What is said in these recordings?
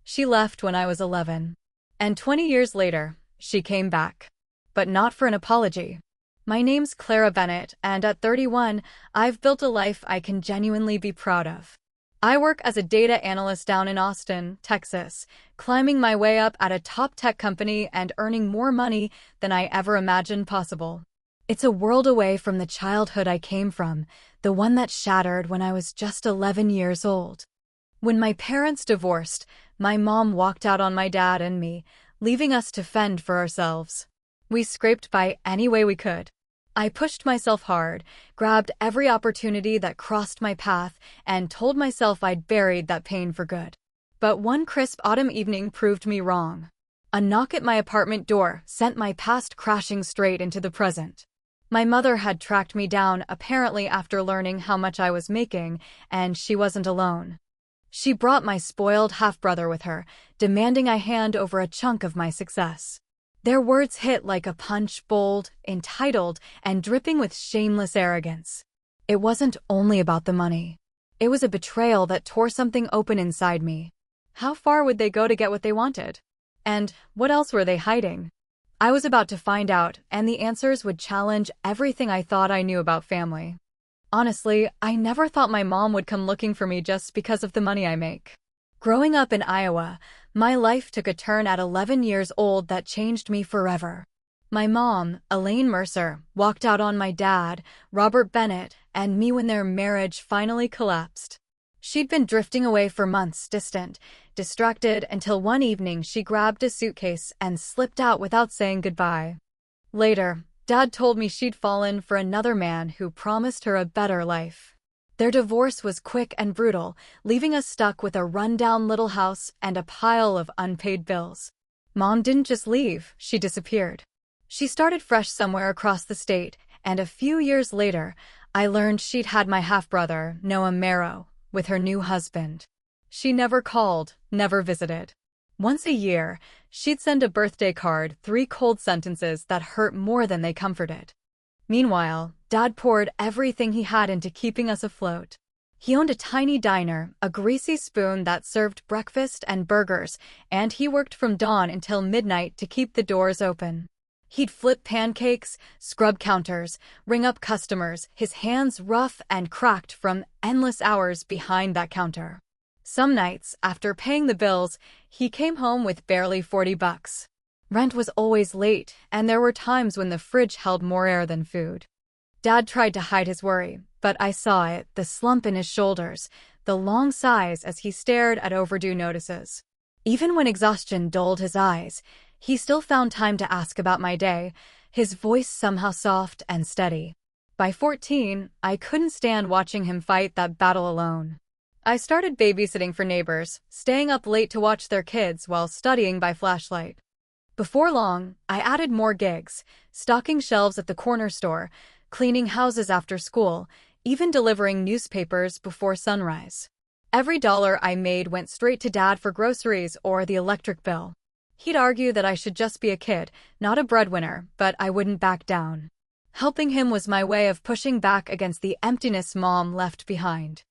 She left when I was 11. And 20 years later, she came back. But not for an apology. My name's Clara Bennett, and at 31, I've built a life I can genuinely be proud of. I work as a data analyst down in Austin, Texas, climbing my way up at a top tech company and earning more money than I ever imagined possible. It's a world away from the childhood I came from, the one that shattered when I was just 11 years old. When my parents divorced, my mom walked out on my dad and me, leaving us to fend for ourselves. We scraped by any way we could. I pushed myself hard, grabbed every opportunity that crossed my path, and told myself I'd buried that pain for good. But one crisp autumn evening proved me wrong. A knock at my apartment door sent my past crashing straight into the present. My mother had tracked me down apparently after learning how much I was making, and she wasn't alone. She brought my spoiled half-brother with her, demanding I hand over a chunk of my success. Their words hit like a punch, bold, entitled, and dripping with shameless arrogance. It wasn't only about the money. It was a betrayal that tore something open inside me. How far would they go to get what they wanted? And what else were they hiding? I was about to find out, and the answers would challenge everything I thought I knew about family. Honestly, I never thought my mom would come looking for me just because of the money I make. Growing up in Iowa, my life took a turn at 11 years old that changed me forever. My mom, Elaine Mercer, walked out on my dad, Robert Bennett, and me when their marriage finally collapsed. She'd been drifting away for months, distant, distracted, until one evening she grabbed a suitcase and slipped out without saying goodbye. Later, Dad told me she'd fallen for another man who promised her a better life. Their divorce was quick and brutal, leaving us stuck with a rundown little house and a pile of unpaid bills. Mom didn't just leave, she disappeared. She started fresh somewhere across the state, and a few years later, I learned she'd had my half-brother, Noah Marrow, with her new husband. She never called, never visited. Once a year, she'd send a birthday card, 3 cold sentences that hurt more than they comforted. Meanwhile, Dad poured everything he had into keeping us afloat. He owned a tiny diner, a greasy spoon that served breakfast and burgers, and he worked from dawn until midnight to keep the doors open. He'd flip pancakes, scrub counters, ring up customers, his hands rough and cracked from endless hours behind that counter. Some nights, after paying the bills, he came home with barely $40. Rent was always late, and there were times when the fridge held more air than food. Dad tried to hide his worry, but I saw it, the slump in his shoulders, the long sighs as he stared at overdue notices. Even when exhaustion dulled his eyes, he still found time to ask about my day, his voice somehow soft and steady. By 14, I couldn't stand watching him fight that battle alone. I started babysitting for neighbors, staying up late to watch their kids while studying by flashlight. Before long, I added more gigs, stocking shelves at the corner store, cleaning houses after school, even delivering newspapers before sunrise. Every dollar I made went straight to Dad for groceries or the electric bill. He'd argue that I should just be a kid, not a breadwinner, but I wouldn't back down. Helping him was my way of pushing back against the emptiness Mom left behind.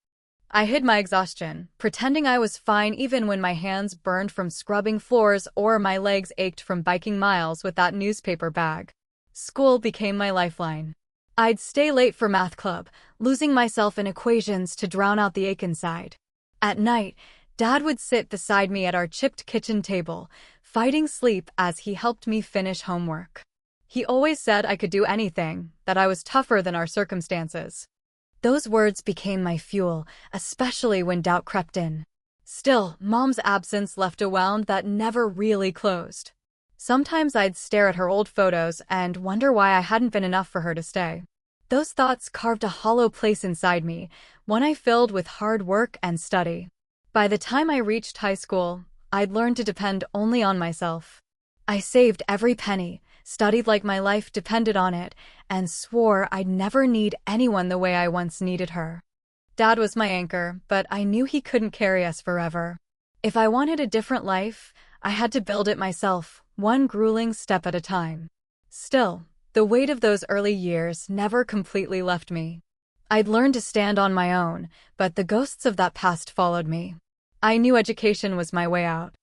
I hid my exhaustion, pretending I was fine even when my hands burned from scrubbing floors or my legs ached from biking miles with that newspaper bag. School became my lifeline. I'd stay late for math club, losing myself in equations to drown out the ache inside. At night, Dad would sit beside me at our chipped kitchen table, fighting sleep as he helped me finish homework. He always said I could do anything, that I was tougher than our circumstances. Those words became my fuel, especially when doubt crept in. Still, Mom's absence left a wound that never really closed. Sometimes I'd stare at her old photos and wonder why I hadn't been enough for her to stay. Those thoughts carved a hollow place inside me, one I filled with hard work and study. By the time I reached high school, I'd learned to depend only on myself. I saved every penny, studied like my life depended on it, and swore I'd never need anyone the way I once needed her. Dad was my anchor, but I knew he couldn't carry us forever. If I wanted a different life, I had to build it myself, one grueling step at a time. Still, the weight of those early years never completely left me. I'd learned to stand on my own, but the ghosts of that past followed me. I knew education was my way out.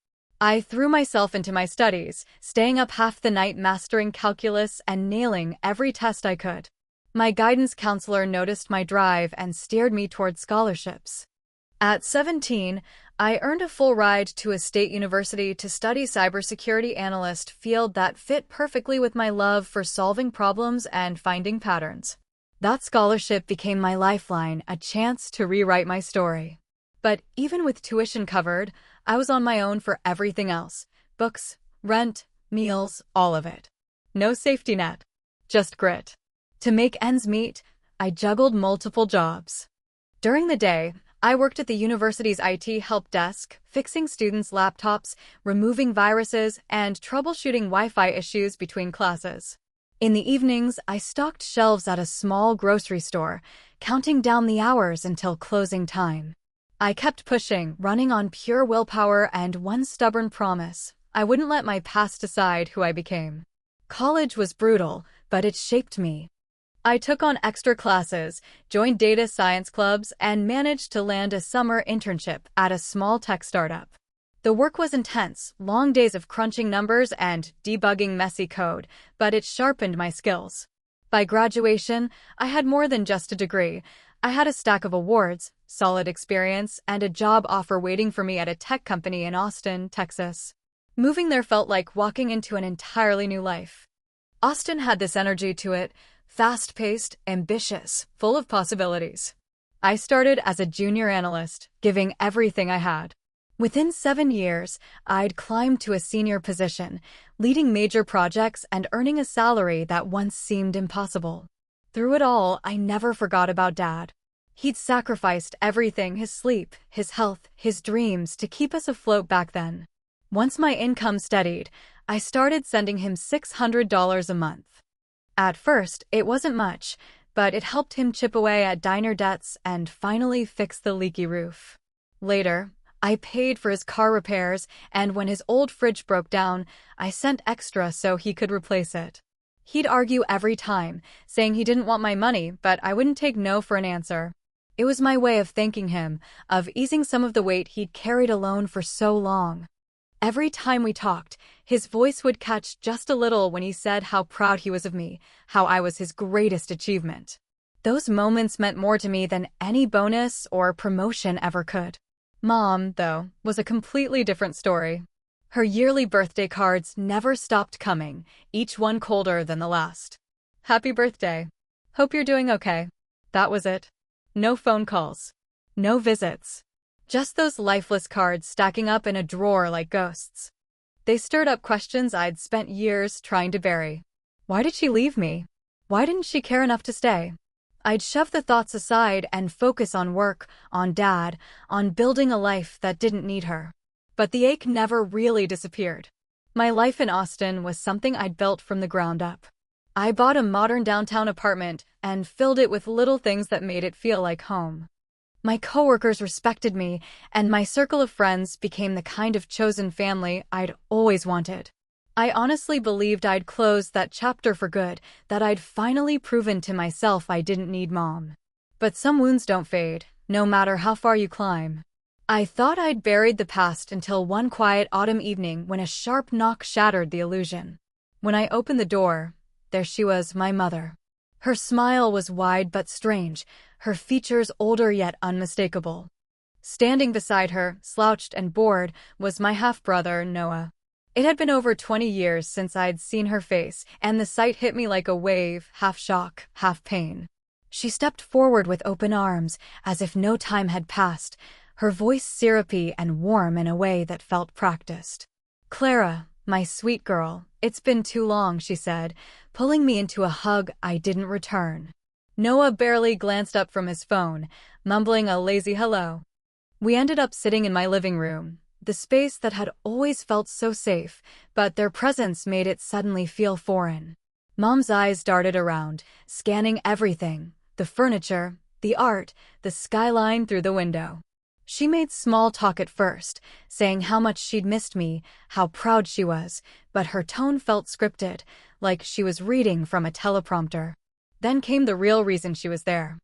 I threw myself into my studies, staying up half the night mastering calculus and nailing every test I could. My guidance counselor noticed my drive and steered me toward scholarships. At 17, I earned a full ride to a state university to study cybersecurity analyst, field that fit perfectly with my love for solving problems and finding patterns. That scholarship became my lifeline, a chance to rewrite my story. But even with tuition covered, I was on my own for everything else. Books, rent, meals, all of it. No safety net. Just grit. To make ends meet, I juggled multiple jobs. During the day, I worked at the university's IT help desk, fixing students' laptops, removing viruses, and troubleshooting Wi-Fi issues between classes. In the evenings, I stocked shelves at a small grocery store, counting down the hours until closing time. I kept pushing, running on pure willpower and one stubborn promise: I wouldn't let my past decide who I became. College was brutal, but it shaped me. I took on extra classes, joined data science clubs, and managed to land a summer internship at a small tech startup. The work was intense, long days of crunching numbers and debugging messy code, but it sharpened my skills. By graduation, I had more than just a degree. I had a stack of awards, solid experience, and a job offer waiting for me at a tech company in Austin, Texas. Moving there felt like walking into an entirely new life. Austin had this energy to it, fast-paced, ambitious, full of possibilities. I started as a junior analyst, giving everything I had. Within 7 years, I'd climbed to a senior position, leading major projects and earning a salary that once seemed impossible. Through it all, I never forgot about Dad. He'd sacrificed everything: his sleep, his health, his dreams, to keep us afloat back then. Once my income steadied, I started sending him $600 a month. At first, it wasn't much, but it helped him chip away at diner debts and finally fix the leaky roof. Later, I paid for his car repairs, and when his old fridge broke down, I sent extra so he could replace it. He'd argue every time, saying he didn't want my money, but I wouldn't take no for an answer. It was my way of thanking him, of easing some of the weight he'd carried alone for so long. Every time we talked, his voice would catch just a little when he said how proud he was of me, how I was his greatest achievement. Those moments meant more to me than any bonus or promotion ever could. Mom, though, was a completely different story. Her yearly birthday cards never stopped coming, each one colder than the last. Happy birthday. Hope you're doing okay. That was it. No phone calls. No visits. Just those lifeless cards stacking up in a drawer like ghosts. They stirred up questions I'd spent years trying to bury. Why did she leave me? Why didn't she care enough to stay? I'd shove the thoughts aside and focus on work, on Dad, on building a life that didn't need her. But the ache never really disappeared. My life in Austin was something I'd built from the ground up. I bought a modern downtown apartment and filled it with little things that made it feel like home. My coworkers respected me, and my circle of friends became the kind of chosen family I'd always wanted. I honestly believed I'd closed that chapter for good, that I'd finally proven to myself I didn't need Mom. But some wounds don't fade, no matter how far you climb. I thought I'd buried the past until one quiet autumn evening when a sharp knock shattered the illusion. When I opened the door, there she was, my mother. Her smile was wide but strange, her features older yet unmistakable. Standing beside her, slouched and bored, was my half-brother, Noah. It had been over 20 years since I'd seen her face, and the sight hit me like a wave, half shock, half pain. She stepped forward with open arms, as if no time had passed, her voice syrupy and warm in a way that felt practiced. "Clara, my sweet girl, it's been too long," she said, pulling me into a hug I didn't return. Noah barely glanced up from his phone, mumbling a lazy hello. We ended up sitting in my living room, the space that had always felt so safe, but their presence made it suddenly feel foreign. Mom's eyes darted around, scanning everything: the furniture, the art, the skyline through the window. She made small talk at first, saying how much she'd missed me, how proud she was, but her tone felt scripted, like she was reading from a teleprompter. Then came the real reason she was there.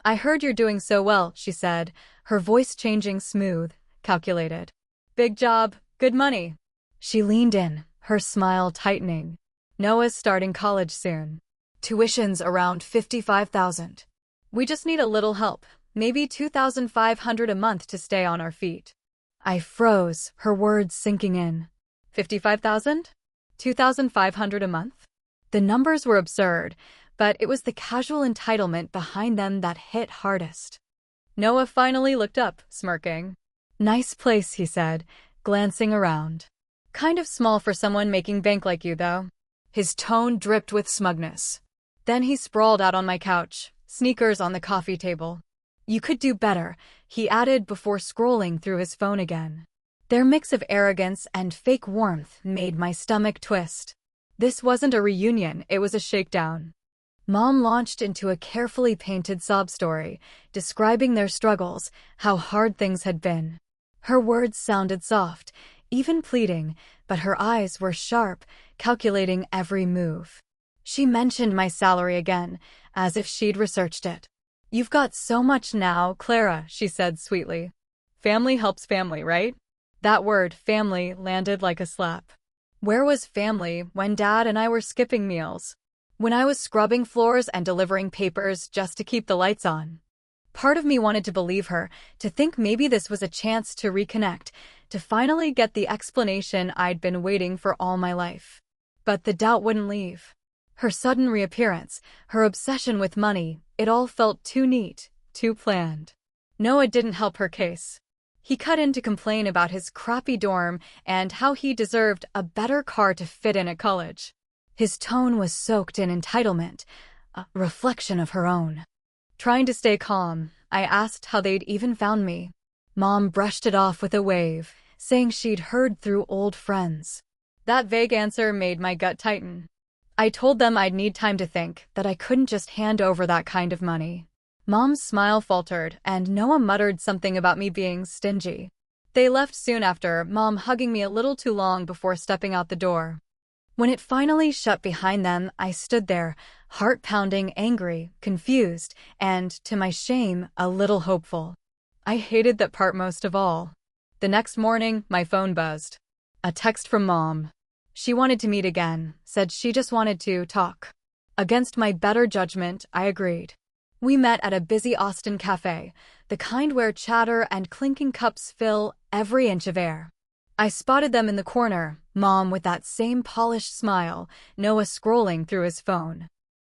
"I heard you're doing so well," she said, her voice changing smooth, calculated. "Big job, Good money. She leaned in, her smile tightening. Noah's starting college soon. Tuition's around $55,000. We just need a little help, maybe $2,500 a month to stay on our feet. I froze, her words sinking in. 55,000? 2,500 a month? The numbers were absurd, but it was the casual entitlement behind them that hit hardest. Noah finally looked up, smirking. Nice place, he said, glancing around. Kind of small for someone making bank like you, though. His tone dripped with smugness. Then he sprawled out on my couch, sneakers on the coffee table. You could do better, he added before scrolling through his phone again. Their mix of arrogance and fake warmth made my stomach twist. This wasn't a reunion, it was a shakedown. Mom launched into a carefully painted sob story, describing their struggles, how hard things had been. Her words sounded soft, even pleading, but her eyes were sharp, calculating every move. She mentioned my salary again, as if she'd researched it. You've got so much now, Clara, she said sweetly. Family helps family, right? That word, family, landed like a slap. Where was family when Dad and I were skipping meals? When I was scrubbing floors and delivering papers just to keep the lights on? Part of me wanted to believe her, to think maybe this was a chance to reconnect, to finally get the explanation I'd been waiting for all my life. But the doubt wouldn't leave. Her sudden reappearance, her obsession with money, it all felt too neat, too planned. Noah didn't help her case. He cut in to complain about his crappy dorm and how he deserved a better car to fit in at college. His tone was soaked in entitlement, a reflection of her own. Trying to stay calm, I asked how they'd even found me. Mom brushed it off with a wave, saying she'd heard through old friends. That vague answer made my gut tighten. I told them I'd need time to think, that I couldn't just hand over that kind of money. Mom's smile faltered, and Noah muttered something about me being stingy. They left soon after, Mom hugging me a little too long before stepping out the door. When it finally shut behind them, I stood there, heart pounding, angry, confused, and, to my shame, a little hopeful. I hated that part most of all. The next morning, my phone buzzed. A text from Mom. She wanted to meet again, said she just wanted to talk. Against my better judgment, I agreed. We met at a busy Austin cafe, the kind where chatter and clinking cups fill every inch of air. I spotted them in the corner, Mom with that same polished smile, Noah scrolling through his phone.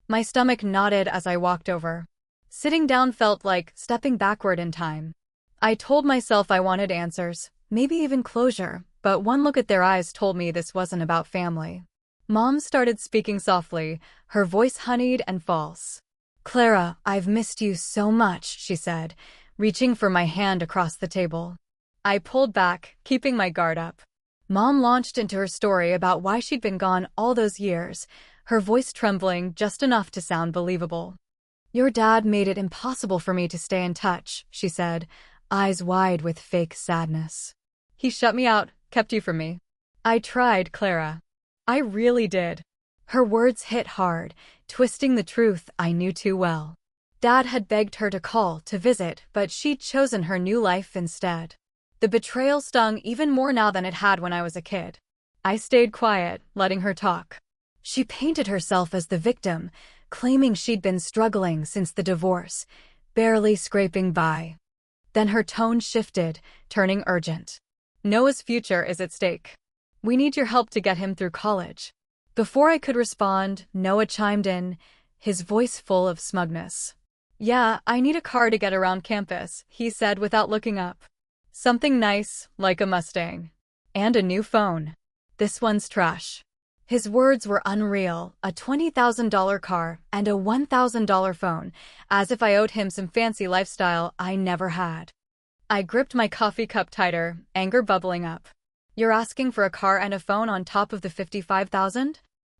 My stomach knotted as I walked over. Sitting down felt like stepping backward in time. I told myself I wanted answers, maybe even closure, but one look at their eyes told me this wasn't about family. Mom started speaking softly, her voice honeyed and false. Clara, I've missed you so much, she said, reaching for my hand across the table. I pulled back, keeping my guard up. Mom launched into her story about why she'd been gone all those years, her voice trembling just enough to sound believable. Your dad made it impossible for me to stay in touch, she said, eyes wide with fake sadness. He shut me out, kept you from me. I tried, Clara. I really did. Her words hit hard, twisting the truth I knew too well. Dad had begged her to call, to visit, but she'd chosen her new life instead. The betrayal stung even more now than it had when I was a kid. I stayed quiet, letting her talk. She painted herself as the victim, claiming she'd been struggling since the divorce, barely scraping by. Then her tone shifted, turning urgent. Noah's future is at stake. We need your help to get him through college. Before I could respond, Noah chimed in, his voice full of smugness. Yeah, I need a car to get around campus, he said without looking up. Something nice, like a Mustang. And a new phone. This one's trash. His words were unreal, a $20,000 car and a $1,000 phone, as if I owed him some fancy lifestyle I never had. I gripped my coffee cup tighter, anger bubbling up. You're asking for a car and a phone on top of the $55,000?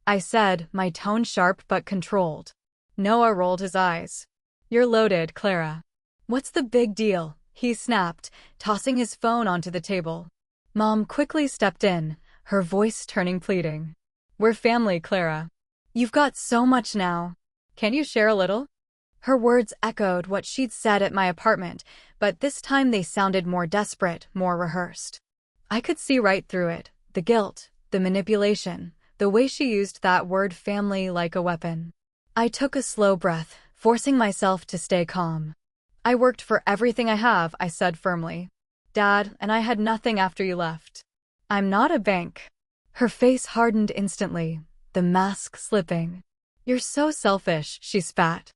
I said, my tone sharp but controlled. Noah rolled his eyes. You're loaded, Clara. What's the big deal? He snapped, tossing his phone onto the table. Mom quickly stepped in, her voice turning pleading. We're family, Clara. You've got so much now. Can you share a little? Her words echoed what she'd said at my apartment, but this time they sounded more desperate, more rehearsed. I could see right through it, the guilt, the manipulation, the way she used that word family like a weapon. I took a slow breath, forcing myself to stay calm. I worked for everything I have, I said firmly. Dad, and I had nothing after you left. I'm not a bank. Her face hardened instantly, the mask slipping. You're so selfish, she spat.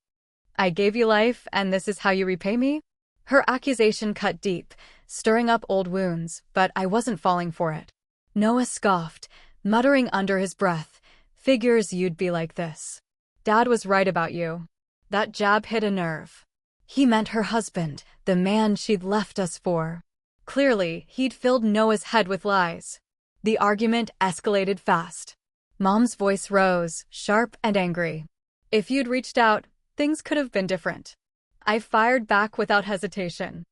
I gave you life, and this is how you repay me? Her accusation cut deep, stirring up old wounds, but I wasn't falling for it. Noah scoffed, muttering under his breath, figures you'd be like this. Dad was right about you. That jab hit a nerve. He meant her husband, the man she'd left us for. Clearly, he'd filled Noah's head with lies. The argument escalated fast. Mom's voice rose, sharp and angry. If you'd reached out, things could have been different. I fired back without hesitation.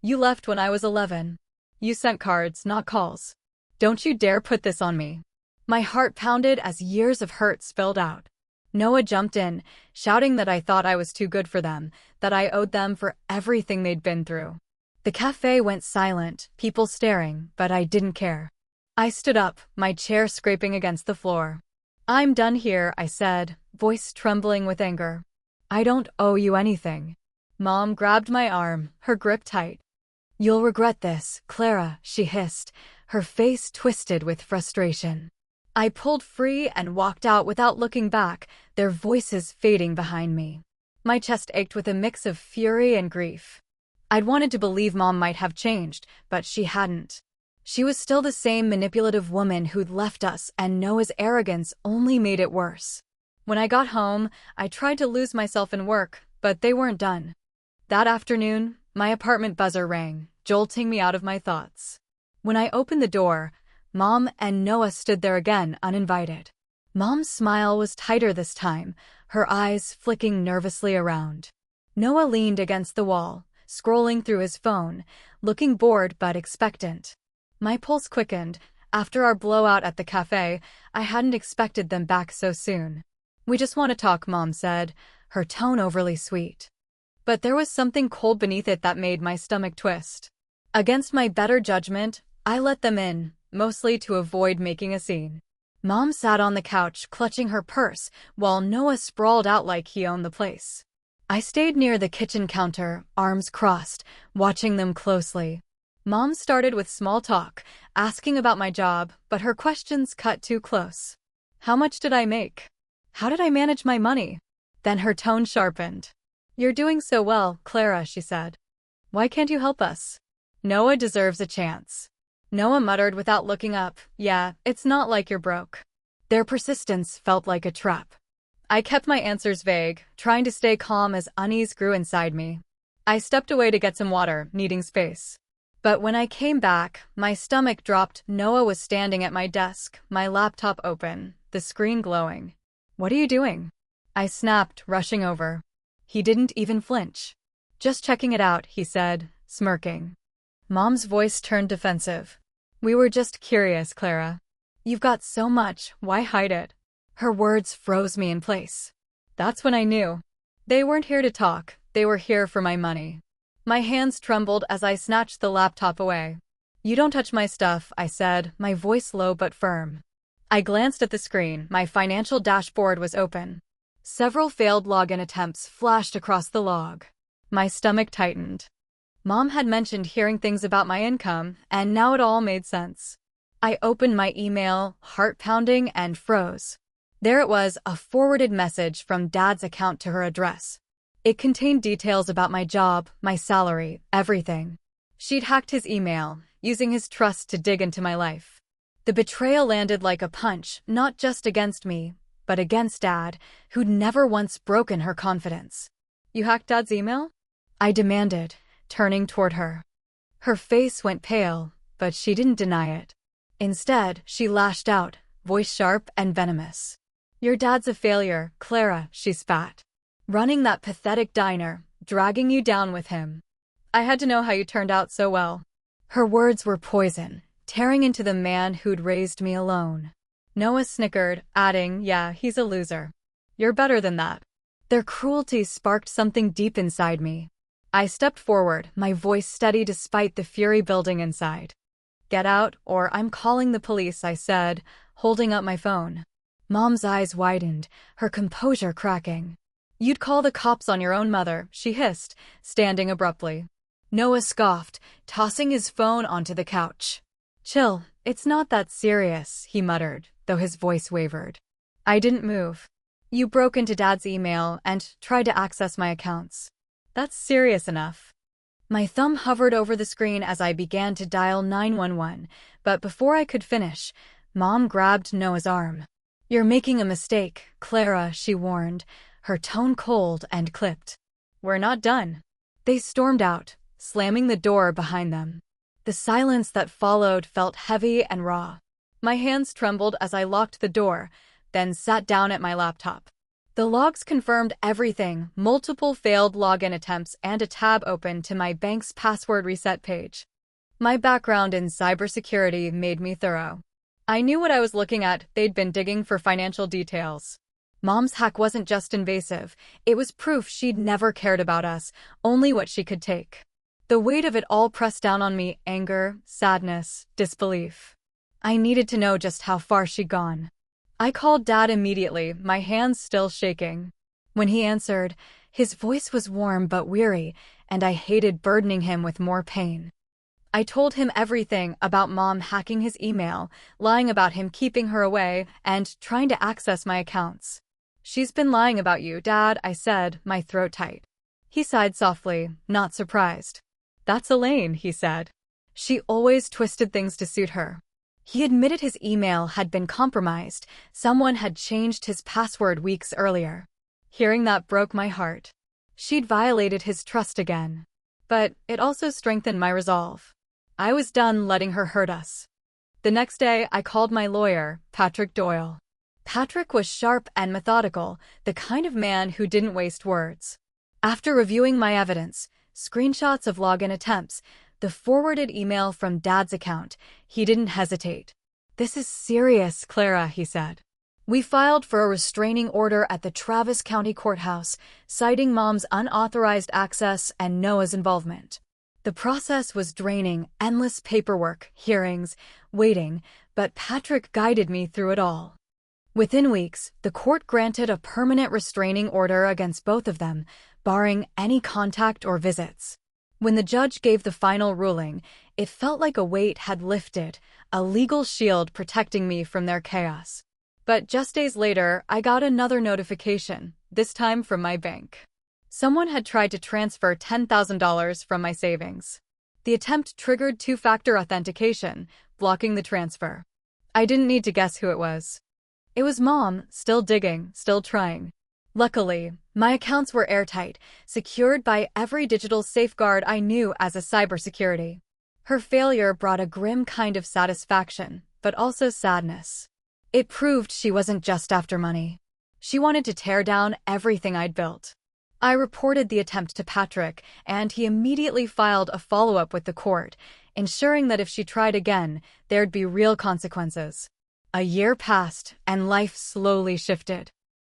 You left when I was 11. You sent cards, not calls. Don't you dare put this on me. My heart pounded as years of hurt spilled out. Noah jumped in, shouting that I thought I was too good for them, that I owed them for everything they'd been through. The cafe went silent, people staring, but I didn't care. I stood up, my chair scraping against the floor. I'm done here, I said, voice trembling with anger. I don't owe you anything. Mom grabbed my arm, her grip tight. You'll regret this, Clara, she hissed, her face twisted with frustration. I pulled free and walked out without looking back, their voices fading behind me. My chest ached with a mix of fury and grief. I'd wanted to believe Mom might have changed, but she hadn't. She was still the same manipulative woman who'd left us, and Noah's arrogance only made it worse. When I got home, I tried to lose myself in work, but they weren't done. That afternoon, my apartment buzzer rang, jolting me out of my thoughts. When I opened the door, Mom and Noah stood there again, uninvited. Mom's smile was tighter this time, her eyes flicking nervously around. Noah leaned against the wall, scrolling through his phone, looking bored but expectant. My pulse quickened. After our blowout at the cafe, I hadn't expected them back so soon. We just want to talk, Mom said, her tone overly sweet. But there was something cold beneath it that made my stomach twist. Against my better judgment, I let them in, mostly to avoid making a scene. Mom sat on the couch, clutching her purse, while Noah sprawled out like he owned the place. I stayed near the kitchen counter, arms crossed, watching them closely. Mom started with small talk, asking about my job, but her questions cut too close. How much did I make? How did I manage my money? Then her tone sharpened. You're doing so well, Clara, she said. Why can't you help us? Noah deserves a chance. Noah muttered without looking up, yeah, it's not like you're broke. Their persistence felt like a trap. I kept my answers vague, trying to stay calm as unease grew inside me. I stepped away to get some water, needing space. But when I came back, my stomach dropped. Noah was standing at my desk, my laptop open, the screen glowing. What are you doing? I snapped, rushing over. He didn't even flinch. Just checking it out, he said, smirking. Mom's voice turned defensive. We were just curious, Clara. You've got so much, why hide it? Her words froze me in place. That's when I knew. They weren't here to talk, they were here for my money. My hands trembled as I snatched the laptop away. You don't touch my stuff, I said, my voice low but firm. I glanced at the screen, my financial dashboard was open. Several failed login attempts flashed across the log. My stomach tightened. Mom had mentioned hearing things about my income, and now it all made sense. I opened my email, heart pounding, and froze. There it was, a forwarded message from Dad's account to her address. It contained details about my job, my salary, everything. She'd hacked his email, using his trust to dig into my life. The betrayal landed like a punch, not just against me, but against Dad, who'd never once broken her confidence. You hacked Dad's email? I demanded, turning toward her. Her face went pale, but she didn't deny it. Instead, she lashed out, voice sharp and venomous. Your dad's a failure, Clara, she spat. Running that pathetic diner, dragging you down with him. I had to know how you turned out so well. Her words were poison, tearing into the man who'd raised me alone. Noah snickered, adding, yeah, he's a loser. You're better than that. Their cruelty sparked something deep inside me. I stepped forward, my voice steady despite the fury building inside. "Get out, or I'm calling the police," I said, holding up my phone. Mom's eyes widened, her composure cracking. "You'd call the cops on your own mother," she hissed, standing abruptly. Noah scoffed, tossing his phone onto the couch. "Chill, it's not that serious," he muttered, though his voice wavered. I didn't move. "You broke into Dad's email and tried to access my accounts. That's serious enough." My thumb hovered over the screen as I began to dial 911, but before I could finish, Mom grabbed Noah's arm. "You're making a mistake, Clara," she warned, her tone cold and clipped. "We're not done." They stormed out, slamming the door behind them. The silence that followed felt heavy and raw. My hands trembled as I locked the door, then sat down at my laptop. The logs confirmed everything: multiple failed login attempts and a tab open to my bank's password reset page. My background in cybersecurity made me thorough. I knew what I was looking at. They'd been digging for financial details. Mom's hack wasn't just invasive, it was proof she'd never cared about us, only what she could take. The weight of it all pressed down on me: anger, sadness, disbelief. I needed to know just how far she'd gone. I called Dad immediately, my hands still shaking. When he answered, his voice was warm but weary, and I hated burdening him with more pain. I told him everything about Mom hacking his email, lying about him keeping her away, and trying to access my accounts. "She's been lying about you, Dad," I said, my throat tight. He sighed softly, not surprised. "That's Elaine," he said. "She always twisted things to suit her." He admitted his email had been compromised. Someone had changed his password weeks earlier. Hearing that broke my heart. She'd violated his trust again. But it also strengthened my resolve. I was done letting her hurt us. The next day, I called my lawyer, Patrick Doyle. Patrick was sharp and methodical, the kind of man who didn't waste words. After reviewing my evidence, screenshots of login attempts, the forwarded email from Dad's account, he didn't hesitate. "This is serious, Clara," he said. "We filed for a restraining order at the Travis County Courthouse, citing Mom's unauthorized access and Noah's involvement." The process was draining: endless paperwork, hearings, waiting, but Patrick guided me through it all. Within weeks, the court granted a permanent restraining order against both of them, barring any contact or visits. When the judge gave the final ruling, it felt like a weight had lifted, a legal shield protecting me from their chaos. But just days later, I got another notification, this time from my bank. Someone had tried to transfer $10,000 from my savings. The attempt triggered two-factor authentication, blocking the transfer. I didn't need to guess who it was. It was Mom, still digging, still trying. Luckily, my accounts were airtight, secured by every digital safeguard I knew as a cybersecurity. Her failure brought a grim kind of satisfaction, but also sadness. It proved she wasn't just after money. She wanted to tear down everything I'd built. I reported the attempt to Patrick, and he immediately filed a follow-up with the court, ensuring that if she tried again, there'd be real consequences. A year passed, and life slowly shifted.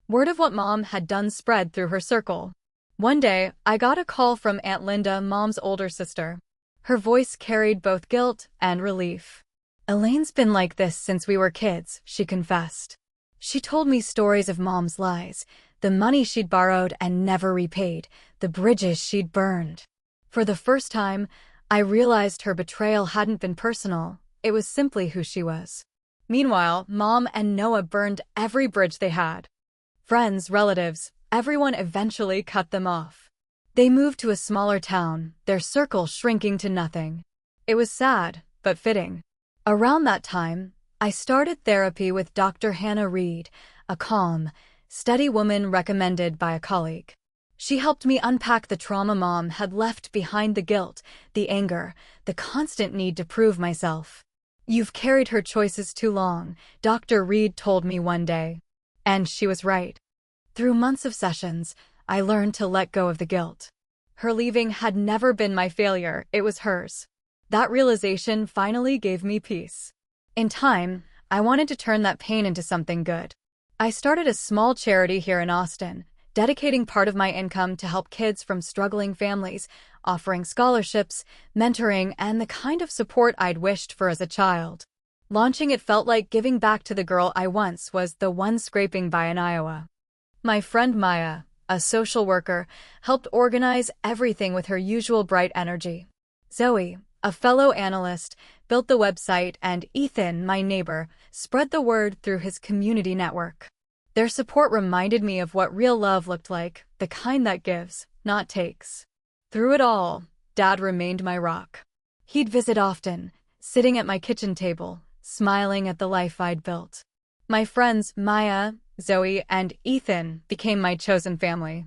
Word of what Mom had done spread through her circle. One day, I got a call from Aunt Linda, Mom's older sister. Her voice carried both guilt and relief. "Elaine's been like this since we were kids," she confessed. She told me stories of Mom's lies, the money she'd borrowed and never repaid, the bridges she'd burned. For the first time, I realized her betrayal hadn't been personal, it was simply who she was. Meanwhile, Mom and Noah burned every bridge they had. Friends, relatives, everyone eventually cut them off. They moved to a smaller town, their circle shrinking to nothing. It was sad, but fitting. Around that time, I started therapy with Dr. Hannah Reed, a calm, steady woman recommended by a colleague. She helped me unpack the trauma Mom had left behind: the guilt, the anger, the constant need to prove myself. "You've carried her choices too long," Dr. Reed told me one day. And she was right. Through months of sessions, I learned to let go of the guilt. Her leaving had never been my failure, it was hers. That realization finally gave me peace. In time, I wanted to turn that pain into something good. I started a small charity here in Austin, dedicating part of my income to help kids from struggling families, offering scholarships, mentoring, and the kind of support I'd wished for as a child. Launching it felt like giving back to the girl I once was, the one scraping by in Iowa. My friend Maya, a social worker, helped organize everything with her usual bright energy. Zoe, a fellow analyst, built the website, and Ethan, my neighbor, spread the word through his community network. Their support reminded me of what real love looked like, the kind that gives, not takes. Through it all, Dad remained my rock. He'd visit often, sitting at my kitchen table, smiling at the life I'd built. My friends Maya, Zoe, and Ethan became my chosen family.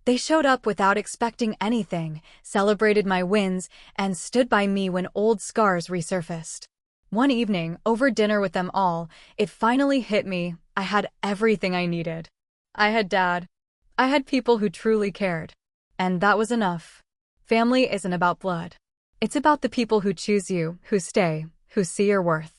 They showed up without expecting anything, celebrated my wins, and stood by me when old scars resurfaced. One evening, over dinner with them all, it finally hit me: I had everything I needed. I had Dad. I had people who truly cared. And that was enough. Family isn't about blood. It's about the people who choose you, who stay, who see your worth.